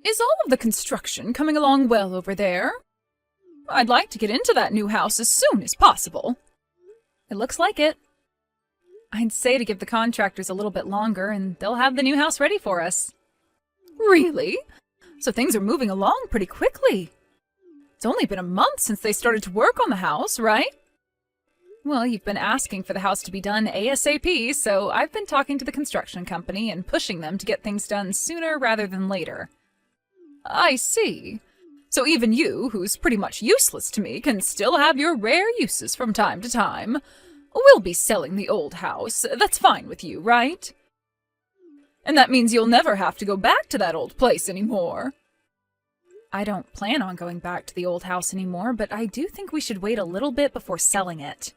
Is all of the construction coming along well over there? I'd like to get into that new house as soon as possible. It looks like it. I'd say to give the contractors a little bit longer and they'll have the new house ready for us. Really? So things are moving along pretty quickly. It's only been a month since they started to work on the house, right? Well, you've been asking for the house to be done ASAP, so I've been talking to the construction company and pushing them to get things done sooner rather than later. I see. So even you, who's pretty much useless to me, can still have your rare uses from time to time. We'll be selling the old house. That's fine with you, right? And that means you'll never have to go back to that old place anymore. I don't plan on going back to the old house anymore, but I do think we should wait a little bit before selling it.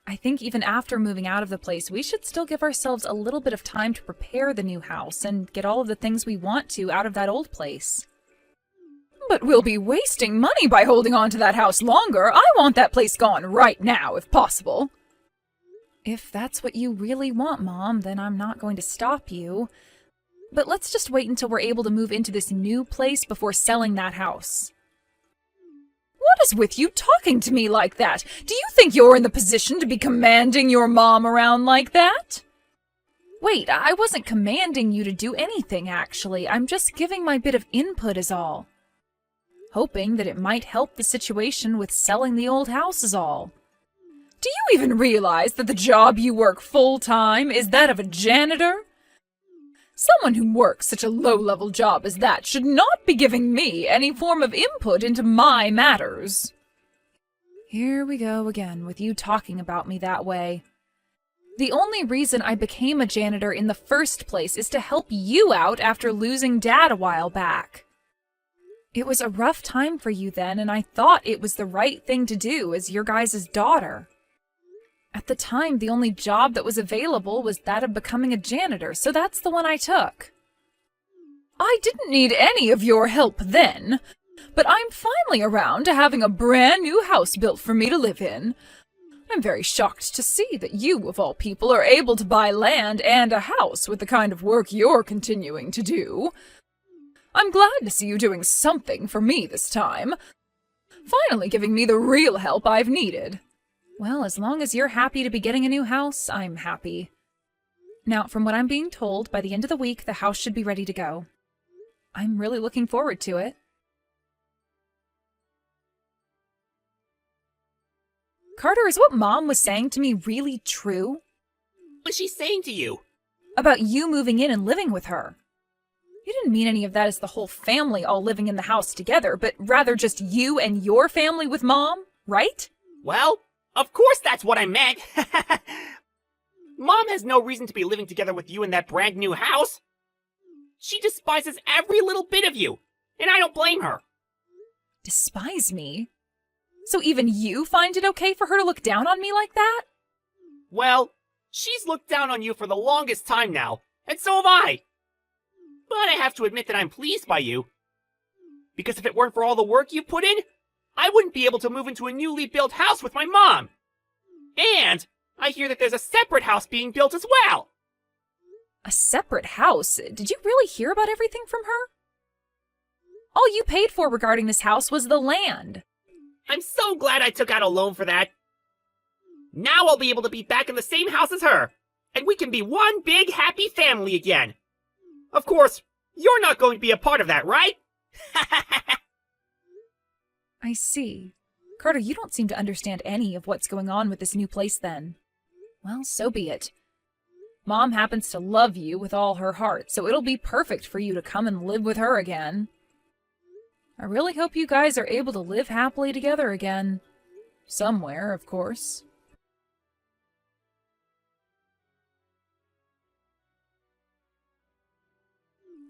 I think even after moving out of the place, we should still give ourselves a little bit of time to prepare the new house and get all of the things we want to out of that old place. But we'll be wasting money by holding on to that house longer. I want that place gone right now, if possible. If that's what you really want, Mom, then I'm not going to stop you. But let's just wait until we're able to move into this new place before selling that house. What is with you talking to me like that? Do you think you're in the position to be commanding your mom around like that? Wait, I wasn't commanding you to do anything, actually. I'm just giving my bit of input is all. Hoping that it might help the situation with selling the old house is all. Do you even realize that the job you work full-time is that of a janitor? Someone who works such a low-level job as that should not be giving me any form of input into my matters. Here we go again with you talking about me that way. The only reason I became a janitor in the first place is to help you out after losing Dad a while back. It was a rough time for you then, and I thought it was the right thing to do as your guys' daughter. At the time, the only job that was available was that of becoming a janitor, so that's the one I took. I didn't need any of your help then, but I'm finally around to having a brand new house built for me to live in. I'm very shocked to see that you, of all people, are able to buy land and a house with the kind of work you're continuing to do. I'm glad to see you doing something for me this time. Finally giving me the real help I've needed. Well, as long as you're happy to be getting a new house, I'm happy. Now, from what I'm being told, by the end of the week, the house should be ready to go. I'm really looking forward to it. Carter, is what Mom was saying to me really true? What was she saying to you? About you moving in and living with her. You didn't mean any of that as the whole family all living in the house together, but rather just you and your family with Mom, right? Well, of course that's what I meant. Mom has no reason to be living together with you in that brand new house. She despises every little bit of you, and I don't blame her. Despise me? So even you find it okay for her to look down on me like that? Well, she's looked down on you for the longest time now, and so have I. But I have to admit that I'm pleased by you. Because if it weren't for all the work you put in, I wouldn't be able to move into a newly built house with my mom. And I hear that there's a separate house being built as well. A separate house? Did you really hear about everything from her? All you paid for regarding this house was the land. I'm so glad I took out a loan for that. Now I'll be able to be back in the same house as her, and we can be one big happy family again. Of course, you're not going to be a part of that, right? I see. Carter, you don't seem to understand any of what's going on with this new place then. Well, so be it. Mom happens to love you with all her heart, so it'll be perfect for you to come and live with her again. I really hope you guys are able to live happily together again. Somewhere, of course.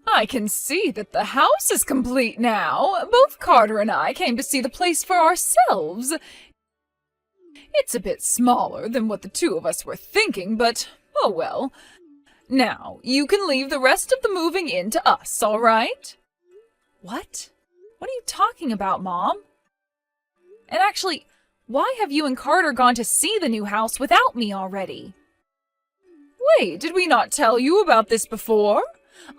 I can see that the house is complete now. Both Carter and I came to see the place for ourselves. It's a bit smaller than what the two of us were thinking, but oh well. Now, you can leave the rest of the moving in to us, all right? What? What are you talking about, Mom? And actually, why have you and Carter gone to see the new house without me already? Wait, did we not tell you about this before?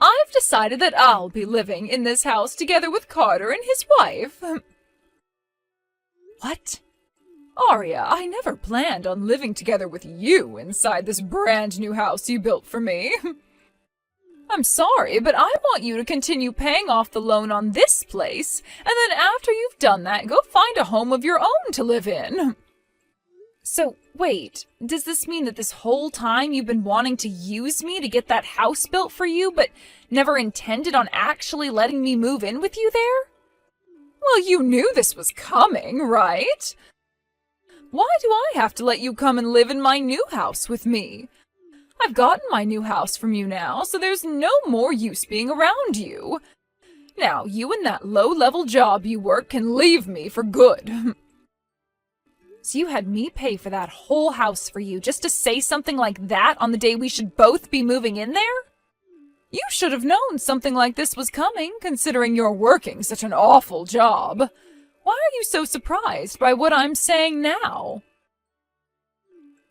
I've decided that I'll be living in this house together with Carter and his wife. What? Arya, I never planned on living together with you inside this brand new house you built for me. I'm sorry, but I want you to continue paying off the loan on this place, and then after you've done that, go find a home of your own to live in. So, wait, does this mean that this whole time you've been wanting to use me to get that house built for you, but never intended on actually letting me move in with you there? Well, you knew this was coming, right? Why do I have to let you come and live in my new house with me? I've gotten my new house from you now, so there's no more use being around you. Now, you and that low-level job you work can leave me for good. So you had me pay for that whole house for you just to say something like that on the day we should both be moving in there? You should have known something like this was coming, considering you're working such an awful job. Why are you so surprised by what I'm saying now?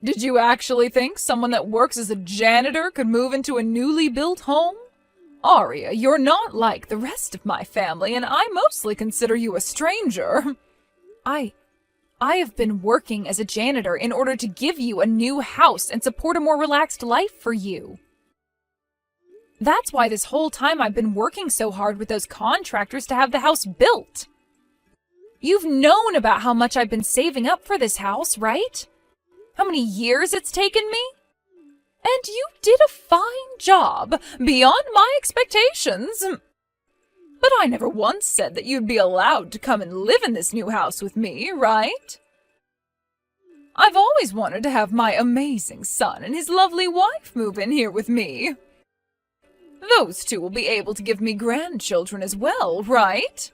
Did you actually think someone that works as a janitor could move into a newly built home? Arya, you're not like the rest of my family, and I mostly consider you a stranger. I have been working as a janitor in order to give you a new house and support a more relaxed life for you. That's why this whole time I've been working so hard with those contractors to have the house built. You've known about how much I've been saving up for this house, right? How many years it's taken me? And you did a fine job, beyond my expectations. But I never once said that you'd be allowed to come and live in this new house with me, right? I've always wanted to have my amazing son and his lovely wife move in here with me. Those two will be able to give me grandchildren as well, right?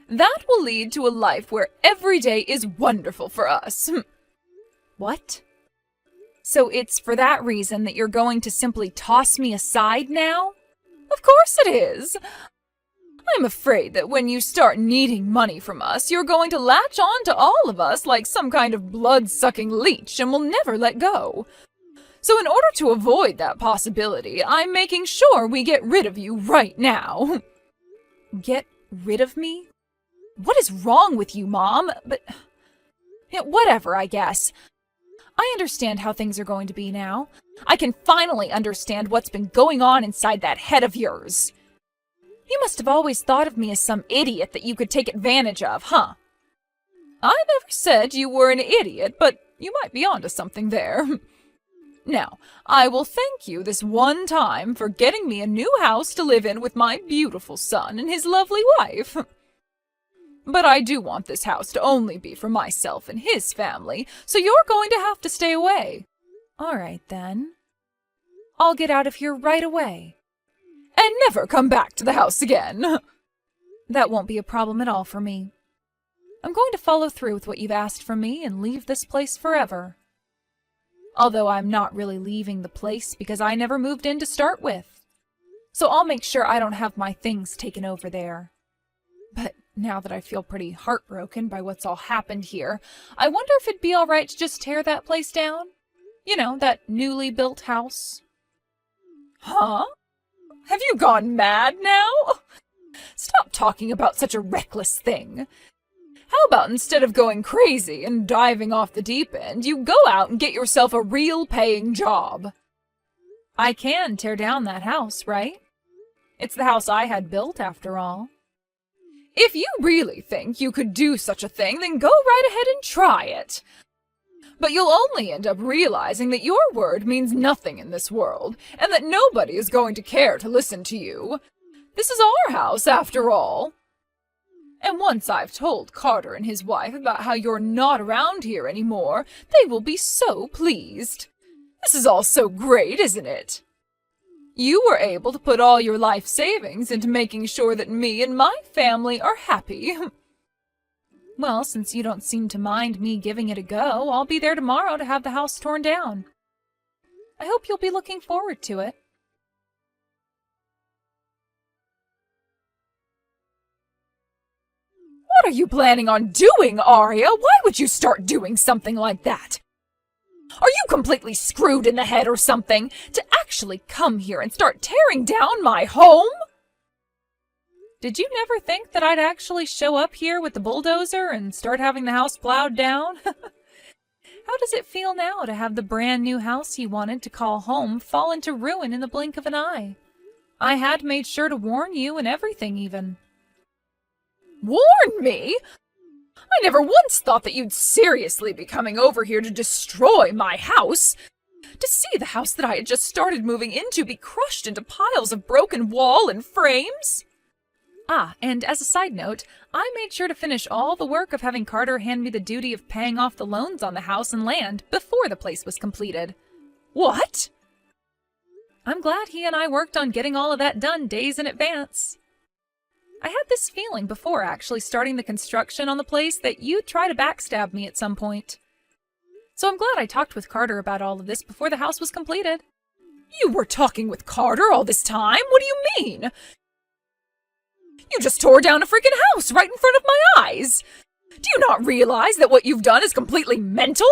That will lead to a life where every day is wonderful for us. What? So it's for that reason that you're going to simply toss me aside now? Of course it is. I'm afraid that when you start needing money from us, you're going to latch on to all of us like some kind of blood-sucking leech and will never let go. So in order to avoid that possibility, I'm making sure we get rid of you right now. Get rid of me? What is wrong with you, Mom? But whatever, I guess. I understand how things are going to be now. I can finally understand what's been going on inside that head of yours. You must have always thought of me as some idiot that you could take advantage of, huh? I never said you were an idiot, but you might be onto something there. Now, I will thank you this one time for getting me a new house to live in with my beautiful son and his lovely wife. But I do want this house to only be for myself and his family, so you're going to have to stay away. All right, then. I'll get out of here right away. And never come back to the house again. That won't be a problem at all for me. I'm going to follow through with what you've asked from me and leave this place forever. Although I'm not really leaving the place because I never moved in to start with. So I'll make sure I don't have my things taken over there. But now that I feel pretty heartbroken by what's all happened here, I wonder if it'd be all right to just tear that place down? You know, that newly built house. Huh? Have you gone mad now? Stop talking about such a reckless thing. How about instead of going crazy and diving off the deep end, you go out and get yourself a real paying job? I can tear down that house, right? It's the house I had built, after all. If you really think you could do such a thing, then go right ahead and try it. But you'll only end up realizing that your word means nothing in this world, and that nobody is going to care to listen to you. This is our house, after all. And once I've told Carter and his wife about how you're not around here anymore, they will be so pleased. This is all so great, isn't it? You were able to put all your life savings into making sure that me and my family are happy. Well, since you don't seem to mind me giving it a go, I'll be there tomorrow to have the house torn down. I hope you'll be looking forward to it. What are you planning on doing, Arya? Why would you start doing something like that? Are you completely screwed in the head or something? To actually actually come here and start tearing down my home? Did you never think that I'd actually show up here with the bulldozer and start having the house plowed down? How does it feel now to have the brand new house you wanted to call home fall into ruin in the blink of an eye? I had made sure to warn you and everything even. Warn me? I never once thought that you'd seriously be coming over here to destroy my house. To see the house that I had just started moving into be crushed into piles of broken wall and frames. Ah, and as a side note, I made sure to finish all the work of having Carter hand me the duty of paying off the loans on the house and land before the place was completed. What? I'm glad he and I worked on getting all of that done days in advance. I had this feeling before actually starting the construction on the place that you'd try to backstab me at some point. So I'm glad I talked with Carter about all of this before the house was completed. You were talking with Carter all this time? What do you mean? You just tore down a freaking house right in front of my eyes! Do you not realize that what you've done is completely mental?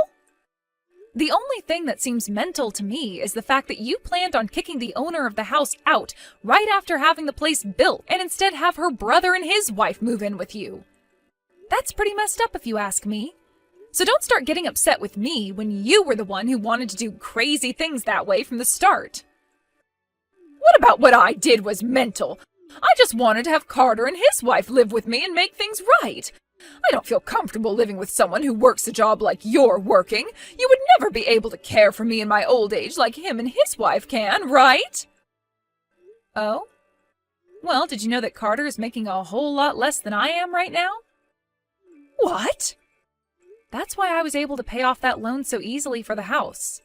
The only thing that seems mental to me is the fact that you planned on kicking the owner of the house out right after having the place built and instead have her brother and his wife move in with you. That's pretty messed up if you ask me. So don't start getting upset with me when you were the one who wanted to do crazy things that way from the start. What about what I did was mental? I just wanted to have Carter and his wife live with me and make things right. I don't feel comfortable living with someone who works a job like you're working. You would never be able to care for me in my old age like him and his wife can, right? Oh? Well, did you know that Carter is making a whole lot less than I am right now? What? That's why I was able to pay off that loan so easily for the house.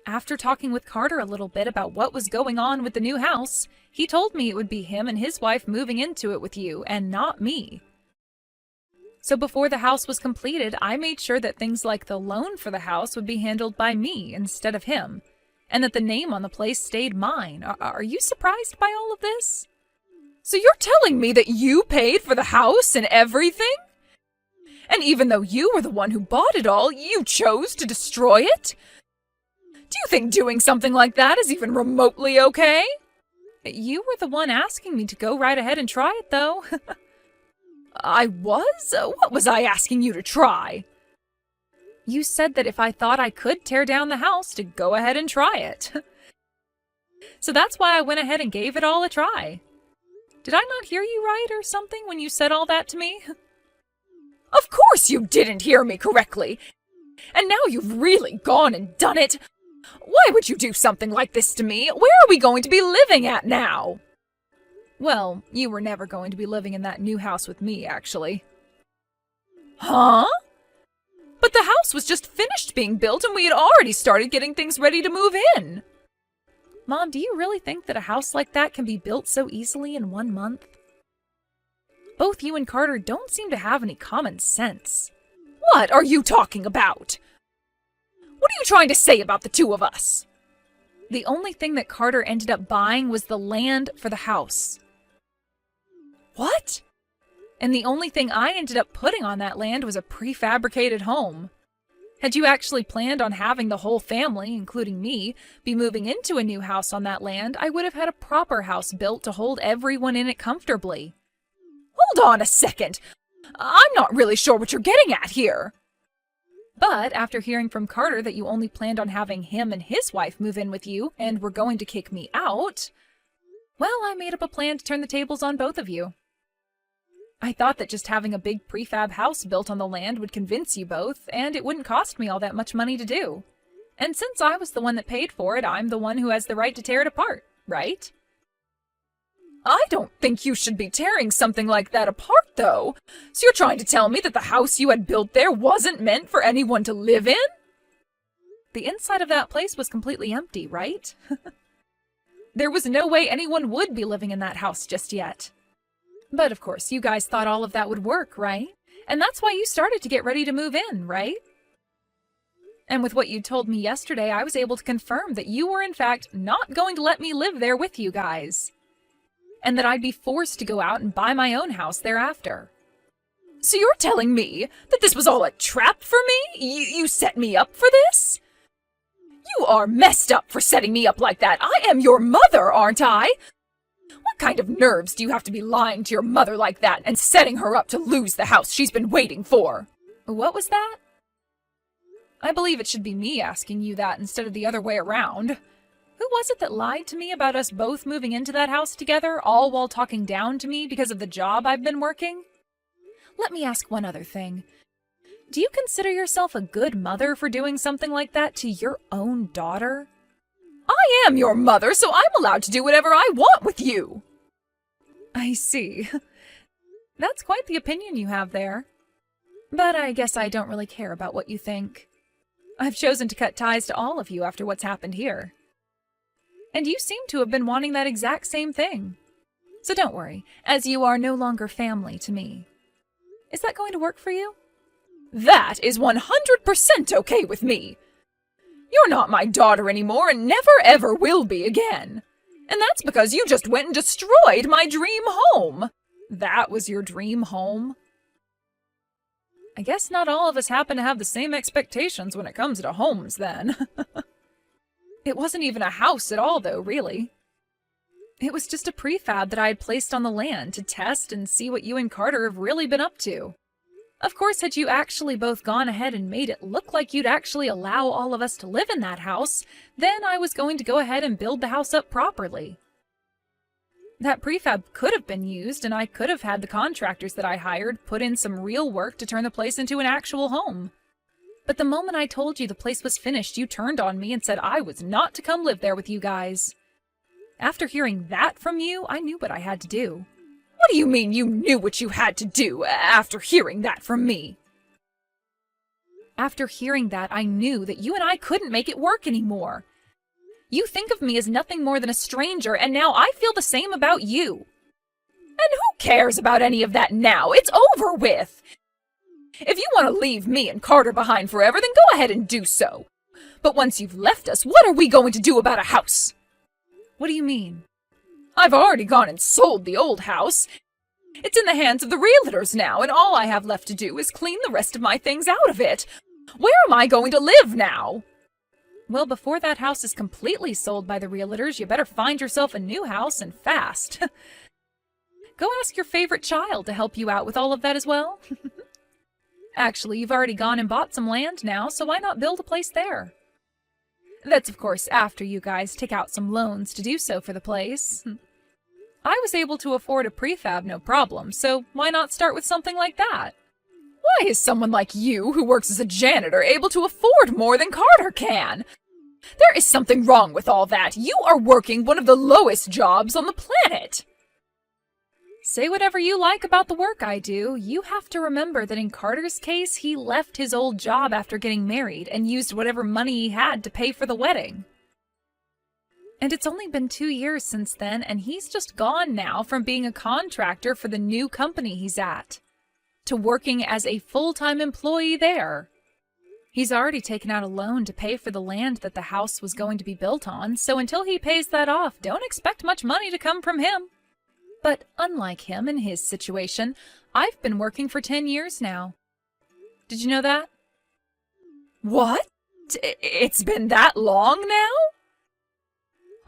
After talking with Carter a little bit about what was going on with the new house, he told me it would be him and his wife moving into it with you, and not me. So before the house was completed, I made sure that things like the loan for the house would be handled by me instead of him, and that the name on the place stayed mine. Are you surprised by all of this? So you're telling me that you paid for the house and everything? And even though you were the one who bought it all, you chose to destroy it? Do you think doing something like that is even remotely okay? You were the one asking me to go right ahead and try it, though. I was? What was I asking you to try? You said that if I thought I could tear down the house, to go ahead and try it. So that's why I went ahead and gave it all a try. Did I not hear you right or something when you said all that to me? Of course you didn't hear me correctly. And now you've really gone and done it. Why would you do something like this to me? Where are we going to be living at now? Well, you were never going to be living in that new house with me, actually. Huh? But the house was just finished being built and we had already started getting things ready to move in. Mom, do you really think that a house like that can be built so easily in 1 month? Both you and Carter don't seem to have any common sense. What are you talking about? What are you trying to say about the two of us? The only thing that Carter ended up buying was the land for the house. What? And the only thing I ended up putting on that land was a prefabricated home. Had you actually planned on having the whole family, including me, be moving into a new house on that land, I would have had a proper house built to hold everyone in it comfortably. Hold on a second. I'm not really sure what you're getting at here. But after hearing from Carter that you only planned on having him and his wife move in with you and were going to kick me out, well, I made up a plan to turn the tables on both of you. I thought that just having a big prefab house built on the land would convince you both, and it wouldn't cost me all that much money to do. And since I was the one that paid for it, I'm the one who has the right to tear it apart, right? I don't think you should be tearing something like that apart, though. So you're trying to tell me that the house you had built there wasn't meant for anyone to live in? The inside of that place was completely empty, right? There was no way anyone would be living in that house just yet. But of course, you guys thought all of that would work, right? And that's why you started to get ready to move in, right? And with what you told me yesterday, I was able to confirm that you were in fact not going to let me live there with you guys. And that I'd be forced to go out and buy my own house thereafter. So you're telling me that this was all a trap for me? You set me up for this? You are messed up for setting me up like that. I am your mother, aren't I? What kind of nerves do you have to be lying to your mother like that and setting her up to lose the house she's been waiting for? What was that? I believe it should be me asking you that instead of the other way around. Who was it that lied to me about us both moving into that house together, all while talking down to me because of the job I've been working? Let me ask one other thing. Do you consider yourself a good mother for doing something like that to your own daughter? I am your mother, so I'm allowed to do whatever I want with you. I see. That's quite the opinion you have there. But I guess I don't really care about what you think. I've chosen to cut ties to all of you after what's happened here. And you seem to have been wanting that exact same thing. So don't worry, as you are no longer family to me. Is that going to work for you? That is 100% okay with me. You're not my daughter anymore and never ever will be again. And that's because you just went and destroyed my dream home. That was your dream home? I guess not all of us happen to have the same expectations when it comes to homes, then. It wasn't even a house at all, though, really. It was just a prefab that I had placed on the land to test and see what you and Carter have really been up to. Of course, had you actually both gone ahead and made it look like you'd actually allow all of us to live in that house, then I was going to go ahead and build the house up properly. That prefab could have been used, and I could have had the contractors that I hired put in some real work to turn the place into an actual home. But the moment I told you the place was finished, you turned on me and said I was not to come live there with you guys. After hearing that from you, I knew what I had to do. What do you mean you knew what you had to do after hearing that from me? After hearing that, I knew that you and I couldn't make it work anymore. You think of me as nothing more than a stranger, and now I feel the same about you. And who cares about any of that now? It's over with. If you want to leave me and Carter behind forever, then go ahead and do so. But once you've left us, what are we going to do about a house? What do you mean? I've already gone and sold the old house. It's in the hands of the realtors now, and all I have left to do is clean the rest of my things out of it. Where am I going to live now? Well, before that house is completely sold by the realtors, you better find yourself a new house, and fast. Go ask your favorite child to help you out with all of that as well. Actually, you've already gone and bought some land now, so why not build a place there? That's, of course, after you guys take out some loans to do so for the place. I was able to afford a prefab no problem, so why not start with something like that? Why is someone like you, who works as a janitor, able to afford more than Carter can? There is something wrong with all that. You are working one of the lowest jobs on the planet. Say whatever you like about the work I do. You have to remember that in Carter's case, he left his old job after getting married and used whatever money he had to pay for the wedding. And it's only been 2 years since then, and he's just gone now from being a contractor for the new company he's at to working as a full-time employee there. He's already taken out a loan to pay for the land that the house was going to be built on, so until he pays that off, don't expect much money to come from him. But unlike him in his situation, I've been working for 10 years now. Did you know that? What? It's been that long now?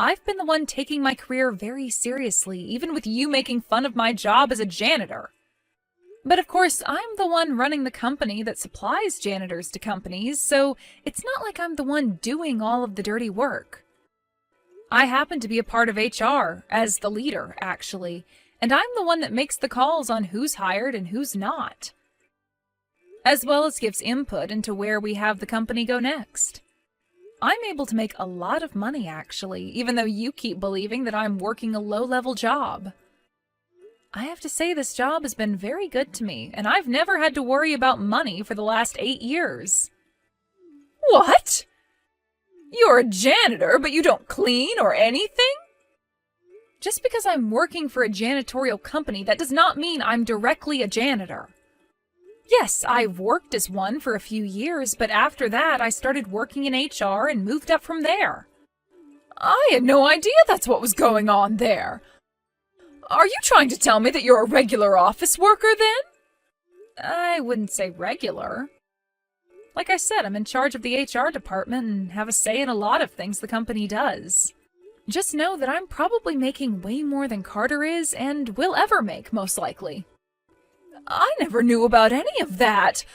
I've been the one taking my career very seriously, even with you making fun of my job as a janitor. But of course, I'm the one running the company that supplies janitors to companies, so it's not like I'm the one doing all of the dirty work. I happen to be a part of HR, as the leader, actually, and I'm the one that makes the calls on who's hired and who's not, as well as gives input into where we have the company go next. I'm able to make a lot of money, actually, even though you keep believing that I'm working a low-level job. I have to say this job has been very good to me, and I've never had to worry about money for the last 8 years. What? You're a janitor, but you don't clean or anything? Just because I'm working for a janitorial company, that does not mean I'm directly a janitor. Yes, I've worked as one for a few years, but after that I started working in HR and moved up from there. I had no idea that's what was going on there. Are you trying to tell me that you're a regular office worker then? I wouldn't say regular. Like I said, I'm in charge of the HR department and have a say in a lot of things the company does. Just know that I'm probably making way more than Carter is and will ever make, most likely. I never knew about any of that.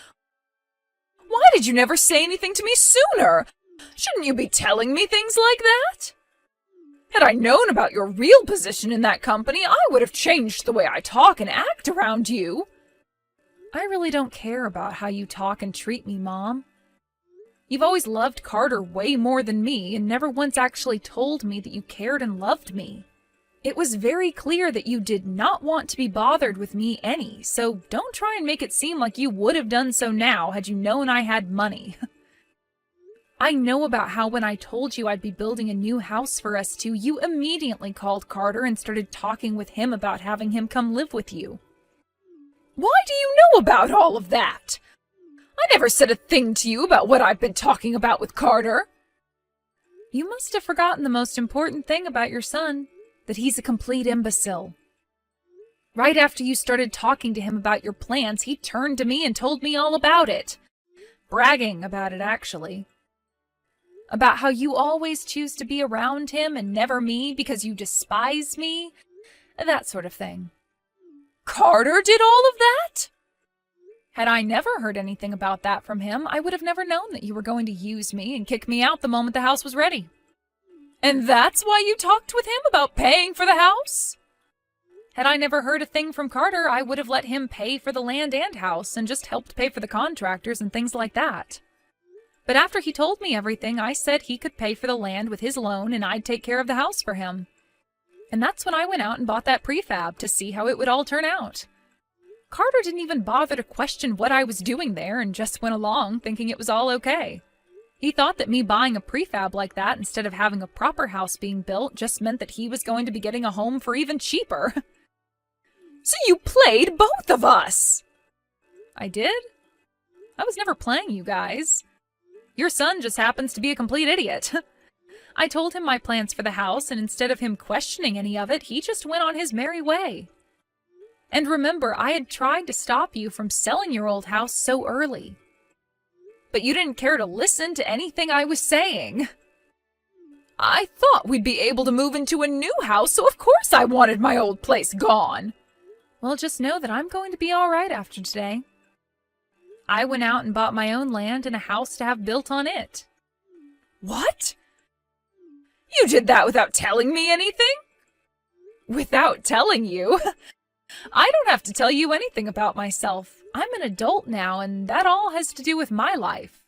Why did you never say anything to me sooner? Shouldn't you be telling me things like that? Had I known about your real position in that company, I would have changed the way I talk and act around you. I really don't care about how you talk and treat me, Mom. You've always loved Carter way more than me and never once actually told me that you cared and loved me. It was very clear that you did not want to be bothered with me any, so don't try and make it seem like you would have done so now had you known I had money. I know about how when I told you I'd be building a new house for us two, you immediately called Carter and started talking with him about having him come live with you. Why do you know about all of that? I never said a thing to you about what I've been talking about with Carter. You must have forgotten the most important thing about your son, that he's a complete imbecile. Right after you started talking to him about your plans, he turned to me and told me all about it. Bragging about it, actually. About how you always choose to be around him and never me because you despise me. That sort of thing. Carter did all of that? Had I never heard anything about that from him, I would have never known that you were going to use me and kick me out the moment the house was ready. And that's why you talked with him about paying for the house? Had I never heard a thing from Carter, I would have let him pay for the land and house and just helped pay for the contractors and things like that. But after he told me everything, I said he could pay for the land with his loan and I'd take care of the house for him. And that's when I went out and bought that prefab to see how it would all turn out. Carter didn't even bother to question what I was doing there and just went along thinking it was all okay. He thought that me buying a prefab like that instead of having a proper house being built just meant that he was going to be getting a home for even cheaper. So you played both of us! I did? I was never playing you guys. Your son just happens to be a complete idiot. I told him my plans for the house, and instead of him questioning any of it, he just went on his merry way. And remember, I had tried to stop you from selling your old house so early. But you didn't care to listen to anything I was saying. I thought we'd be able to move into a new house, so of course I wanted my old place gone. Well, just know that I'm going to be all right after today. I went out and bought my own land and a house to have built on it. What? You did that without telling me anything? Without telling you? I don't have to tell you anything about myself. I'm an adult now, and that all has to do with my life.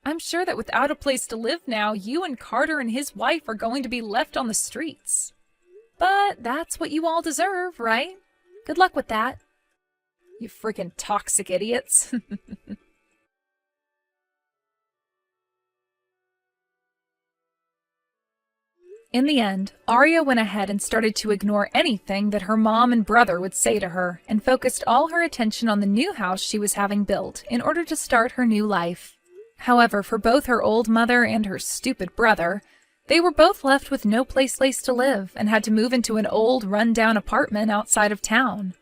I'm sure that without a place to live now, you and Carter and his wife are going to be left on the streets. But that's what you all deserve, right? Good luck with that. You freaking toxic idiots. In the end, Arya went ahead and started to ignore anything that her mom and brother would say to her and focused all her attention on the new house she was having built in order to start her new life. However, for both her old mother and her stupid brother, they were both left with no place to live and had to move into an old, run-down apartment outside of town.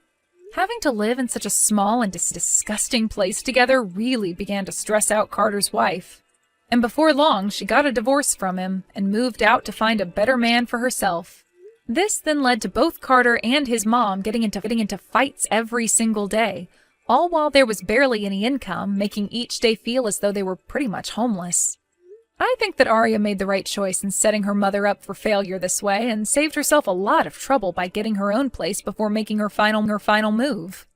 Having to live in such a small and disgusting place together really began to stress out Carter's wife. And before long, she got a divorce from him and moved out to find a better man for herself. This then led to both Carter and his mom getting into fights every single day, all while there was barely any income, making each day feel as though they were pretty much homeless. I think that Arya made the right choice in setting her mother up for failure this way and saved herself a lot of trouble by getting her own place before making her final move.